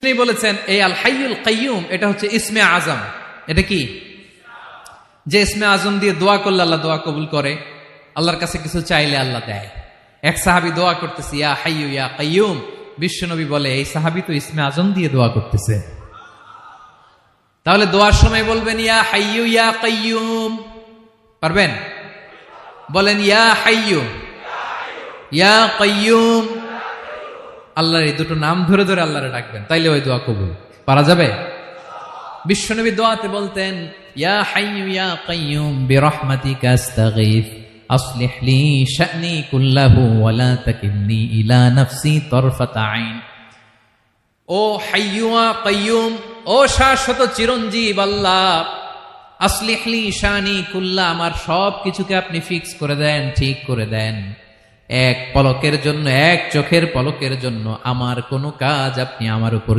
তিনি বলেছেন এই আল হাইয়ুল কাইয়ুম এটা হচ্ছে ইসমে আজম। এটা কি? যে ইসমে আজম দিয়ে দোয়া করলে আল্লাহ দোয়া কবুল করে, আল্লাহর কাছে কিছু চাইলে আল্লাহ দেয়। এক সাহাবী দোয়া করতেছে ইয়া হাইয়ু ইয়া কাইয়ুম, বিশ্বনবী বলে এই সাহাবী তো ইসমে আজম দিয়ে দোয়া করতেছে। তাহলে দোয়ার সময় বলবেন ইয়া হাইয়ু ইয়া কাইয়ুম, পারবেন? বলেন ইয়া হাইয়ু ইয়া কাইয়ুম। আল্লাহর এই দুটো নাম ধরে ধরে আল্লাহরে ডাকবেন, তাইলে ওই দোয়া কবুল। পারা যাবে? বিশ্বনবী দোয়াতে বলতেন ইয়া হাইয়ু ইয়া কাইয়ুম বিরহমাতিকা আস্তাগীথ আসলিহ লি শা'নি কুল্লাহু ওয়া লা তাকিলনি ইলা নাফসি তারফাতা আইন। ও হাইয়ু ওয়া কাইয়ুম, ও শাশ্বত চিরঞ্জীব আল্লাহ, আসলিহ লি শা'নি কুল্লা, আমার সব কিছুকে আপনি ফিক্স করে দেন, ঠিক করে দেন। এক পলকের জন্য, এক চোখের পলকের জন্য আমার কোনো কাজ আপনি আমার উপর